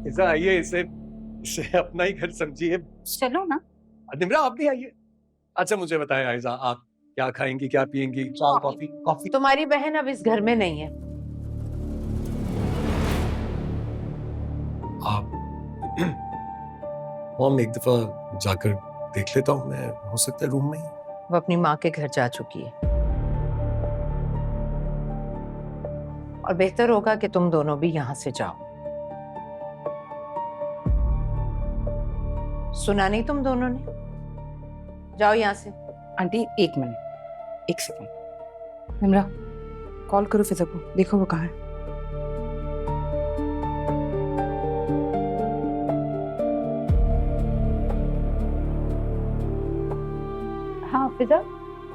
फिजा आइए, इसे इसे अपना ही घर समझिए। चलो ना। निम्रा आप भी आइए। अच्छा मुझे बताएं आयजा, आप क्या खाएंगी, क्या पिएंगी? चाय, कॉफी? कॉफी। तुम्हारी बहन अब इस घर में नहीं है। आप मॉम, एक दफा जाकर देख लेता हूँ मैं, हो सकता है रूम में ही। वो अपनी माँ के घर जा चुकी है और बेहतर होगा कि तुम दोनों भी यहाँ से जाओ। सुना नहीं तुम दोनों ने? जाओ यहाँ से। आंटी एक मिनट, एक सेकंड। निम्रा कॉल करो फिजा को, देखो वो कहाँ है। हाँ फिजा,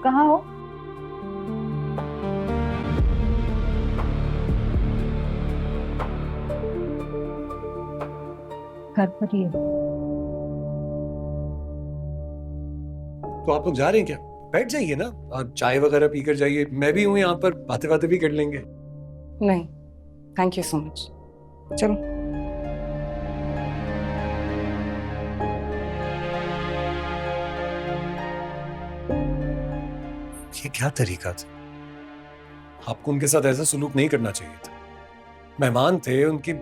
कहाँ हो? घर पर ही है। तो आप लोग जा रहे हैं क्या? बैठ जाइए ना, आप चाय वगैरह पीकर जाइए, मैं भी हूँ यहाँ पर, बातें बातें भी कर लेंगे। नहीं, थैंक यू सो मच। चलो। ये क्या तरीका था? आपको उनके साथ ऐसा सलूक नहीं करना चाहिए था। मेहमान थे, उनकी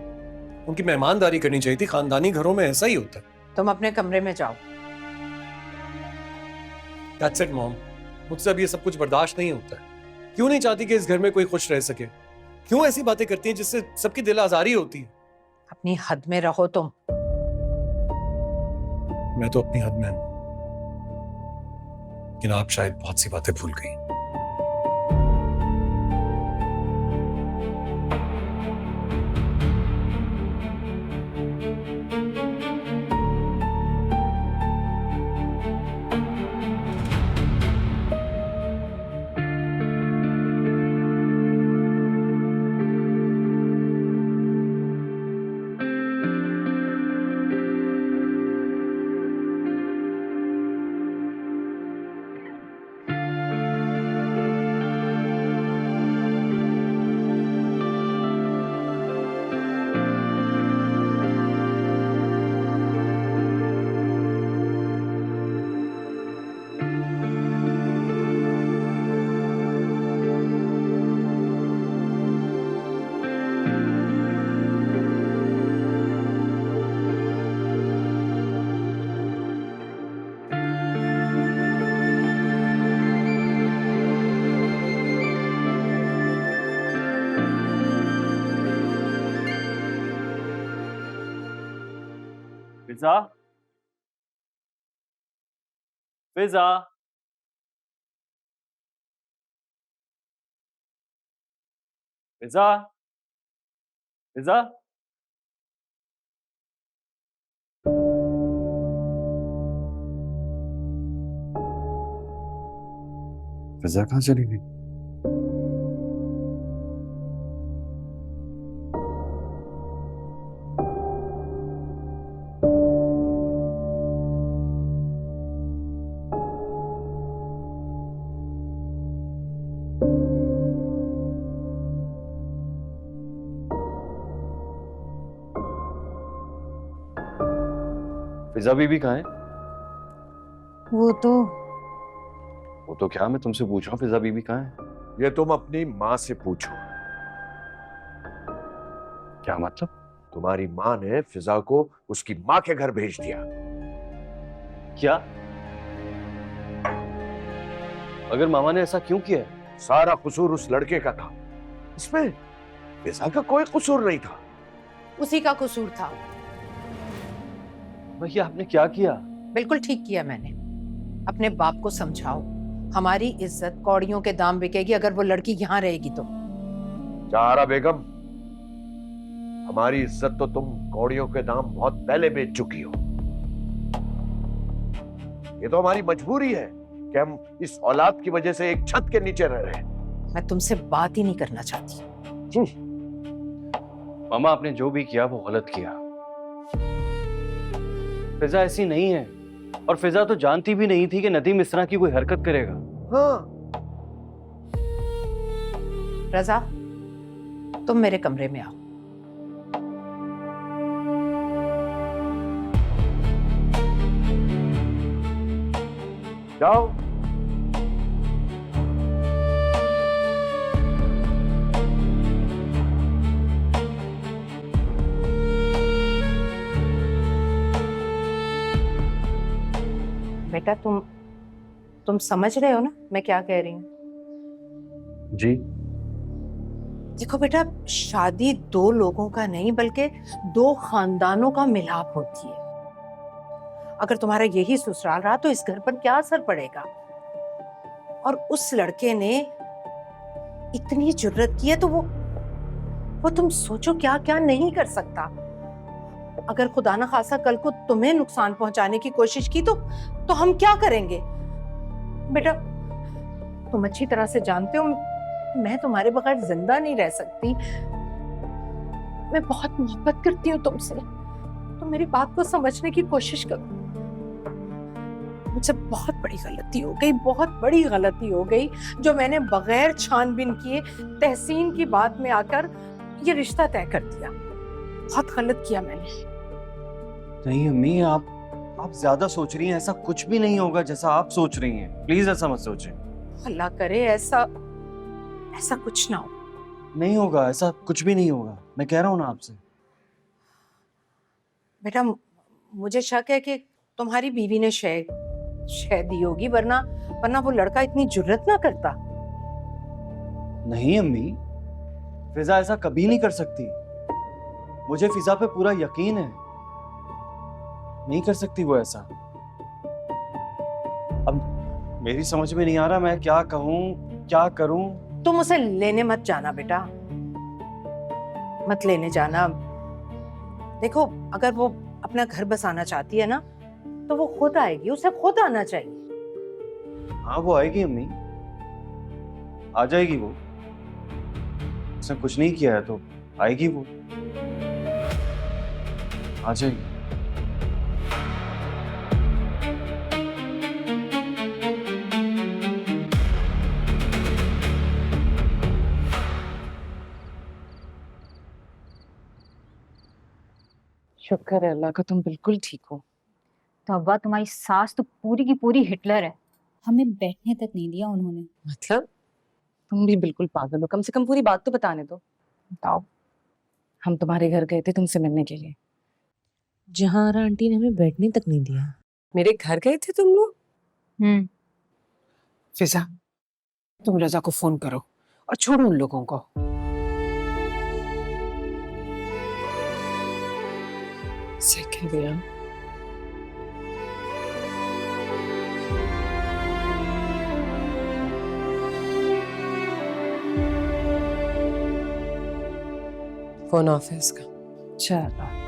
उनकी मेहमानदारी करनी चाहिए थी। खानदानी घरों में ऐसा ही होता है। तुम अपने कमरे में जाओ। That's it, mom. मुझसे अब ये सब कुछ बर्दाश्त नहीं होता है। क्यों नहीं चाहती कि इस घर में कोई खुश रह सके? क्यों ऐसी बातें करती हैं जिससे सबकी दिल आजारी होती है? अपनी हद में रहो तुम। मैं तो अपनी हद में हूं, लेकिन आप शायद बहुत सी बातें भूल गई। फिजा, फिजा, फिजा, फिजा। फिजा कहाँ चली गई? फिजा बीबी कहाँ है? वो तो क्या, मैं तुमसे पूछ रहा हूँ, फिजा बीबी कहाँ है? ये तुम अपनी माँ से पूछो। क्या मतलब? तुम्हारी माँ ने फिजा को उसकी माँ के घर भेज दिया। क्या? अगर मामा ने ऐसा क्यों किया है? सारा कसूर उस लड़के का था, इसमें फिजा का कोई कसूर नहीं था। उसी का कसूर था। भैया आपने क्या किया? बिल्कुल ठीक किया मैंने। अपने बाप को समझाओ, हमारी इज्जत कौड़ियों के दाम बिकेगी अगर वो लड़की यहाँ रहेगी तो। जहारा बेगम, हमारी इज्जत तो तुम कौड़ियों के दाम बहुत पहले बेच चुकी हो। ये तो हमारी मजबूरी है कि हम इस औलाद की वजह से एक छत के नीचे रह रहे हैं। मैं तुमसे बात ही नहीं करना चाहती। मामा आपने जो भी किया वो गलत किया। फिजा ऐसी नहीं है, और फिजा तो जानती भी नहीं थी कि नदीम इस तरह की कोई हरकत करेगा। हाँ। रजा, तुम मेरे कमरे में आओ। जाओ। बेटा तुम समझ रहे हो ना मैं क्या कह रही हूँ? जी। देखो बेटा, शादी दो लोगों का नहीं बल्कि दो खानदानों का मिलाप होती है। अगर तुम्हारा यही ससुराल रहा तो इस घर पर क्या असर पड़ेगा? और उस लड़के ने इतनी जुर्रत की है तो वो तुम सोचो क्या क्या नहीं कर सकता। अगर खुदा ना खासा कल को तुम्हें नुकसान पहुंचाने की कोशिश की तो हम क्या करेंगे? बेटा तुम अच्छी तरह से जानते हो मैं तुम्हारे बगैर जिंदा नहीं रह सकती। मैं बहुत मोहब्बत करती हूँ तुमसे, तो मेरी बात को समझने की कोशिश करो। मुझसे बहुत बड़ी गलती हो गई, बहुत बड़ी गलती हो गई जो मैंने बगैर छानबीन किए तहसीन की बात में आकर ये रिश्ता तय कर दिया। बहुत गलत किया मैंने। नहीं अम्मी, आप ज्यादा सोच रही हैं। ऐसा कुछ भी नहीं होगा जैसा आप सोच रही हैं। प्लीज ऐसा मत सोचें। अल्लाह करे ऐसा कुछ ना हो। नहीं होगा, ऐसा कुछ भी नहीं होगा। मैं कह रहा हूँ ना आपसे। बेटा मुझे शक है कि तुम्हारी बीवी ने शह दी होगी, वरना वो लड़का इतनी जुर्रत ना करता। नहीं अम्मी, फिजा ऐसा कभी नहीं कर सकती। मुझे फिजा पे पूरा यकीन है। नहीं कर सकती वो ऐसा। अब मेरी समझ में नहीं आ रहा मैं क्या कहूँ, क्या करूँ। तुम उसे लेने मत जाना बेटा, मत लेने जाना। देखो अगर वो अपना घर बसाना चाहती है ना तो वो खुद आएगी, उसे खुद आना चाहिए। हाँ वो आएगी अम्मी, आ जाएगी वो। उसने कुछ नहीं किया है तो आएगी वो, आ जाएगी। शुक्र है अल्लाह का तुम बिल्कुल ठीक हो। तो अब्बा तुम्हारी सास तो पूरी की पूरी हिटलर है। हमें बैठने तक नहीं दिया उन्होंने। मतलब तुम भी बिल्कुल पागल हो, कम से कम पूरी बात तो बताने दो। बताओ। हम तुम्हारे घर गए थे तुमसे मिलने के लिए। जहाँ आरा आंटी ने हमें बैठने तक नहीं दिया। मेरे घर गए थे तुम लोग? फिजा, तुम रजा को फोन करो और छोड़ो उन लोगों को। सही कह दिया। फोन ऑफिस का। चलो